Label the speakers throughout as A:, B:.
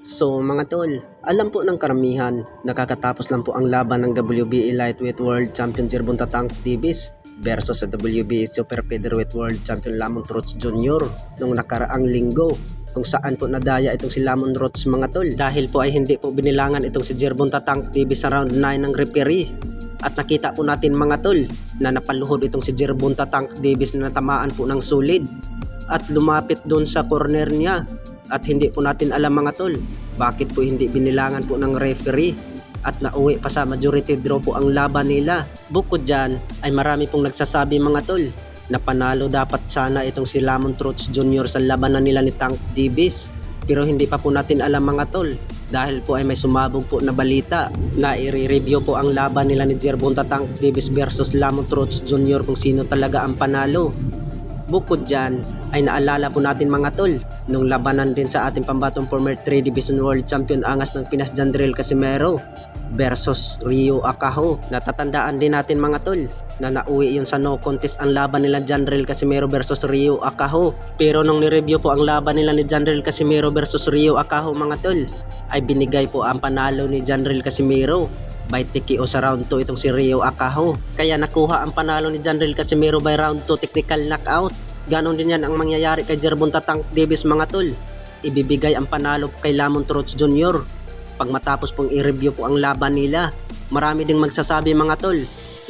A: So mga tol, alam po ng karamihan, nakakatapos lang po ang laban ng WBA Lightweight World Champion Gervonta Tank Davis versus sa WBA Super Featherweight World Champion Lamont Roach Jr. nung nakaraang linggo, kung saan po nadaya itong si Lamont Roach mga tol dahil po ay hindi po binilangan itong si Gervonta Tank Davis sa round 9 ng referee. At nakita po natin mga tol na napaluhod itong si Gervonta Tank Davis na natamaan po ng sulid at lumapit doon sa corner niya. At hindi po natin alam mga tol, bakit po hindi binilangan po ng referee at nauwi pa sa majority draw po ang laban nila. Bukod dyan ay marami pong nagsasabi mga tol na panalo dapat sana itong si Lamont Roach Jr. sa labanan nila ni Tank Davis. Pero hindi pa po natin alam mga tol dahil po ay may sumabog po na balita na i-review po ang laban nila ni Gervonta Tank Davis versus Lamont Roach Jr. kung sino talaga ang panalo. Bukod dyan ay naalala po natin mga tol nung labanan din sa ating pambatong former 3 Division World Champion angas ng Pinas Jandrel Casimero versus Ryo Akaho. Natatandaan din natin mga tol na nauwi yun sa no contest ang laban nila Jandrel Casimero versus Ryo Akaho. Pero nung ni-review po ang laban nila ni Jandrel Casimero versus Ryo Akaho mga tol ay binigay po ang panalo ni Jandrel Casimero by TKO sa round 2 itong si Ryo Akaho. Kaya nakuha ang panalo ni Jandrel Casimero by round 2 technical knockout. Ganon din yan ang mangyayari kay Gervonta Tank Davis mga tol. Ibibigay ang panalo kay Lamont Roach Jr. pag matapos pong i-review po ang laban nila. Marami ding magsasabi mga tol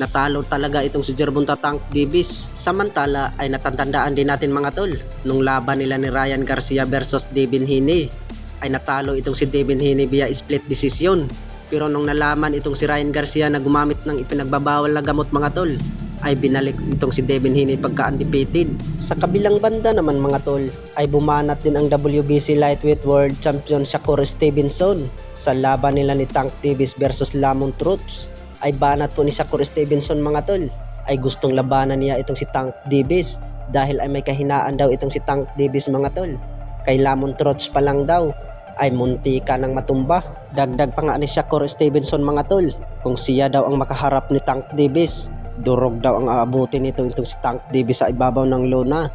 A: natalo talaga itong si Gervonta Tank Davis. Samantala ay natatandaan din natin mga tol nung laban nila ni Ryan Garcia versus Devin Haney ay natalo itong si Devin Haney via split decision. Pero nung nalaman itong si Ryan Garcia na gumamit ng ipinagbabawal na gamot mga tol, ay binalik itong si Devin Haney pagka-undefeated. Sa kabilang banda naman mga tol, ay bumanat din ang WBC Lightweight World Champion Shakur Stevenson sa laban nila ni Tank Davis versus Lamont Roach. Ay banat po ni Shakur Stevenson mga tol, ay gustong labanan niya itong si Tank Davis dahil ay may kahinaan daw itong si Tank Davis mga tol. Kay Lamont Roach pa lang daw ay muntika ng matumba. Dagdag pa nga ni Shakur Stevenson mga tol, kung siya daw ang makaharap ni Tank Davis, durog daw ang aabutin nito itong si Tank Davis sa ibabaw ng lona.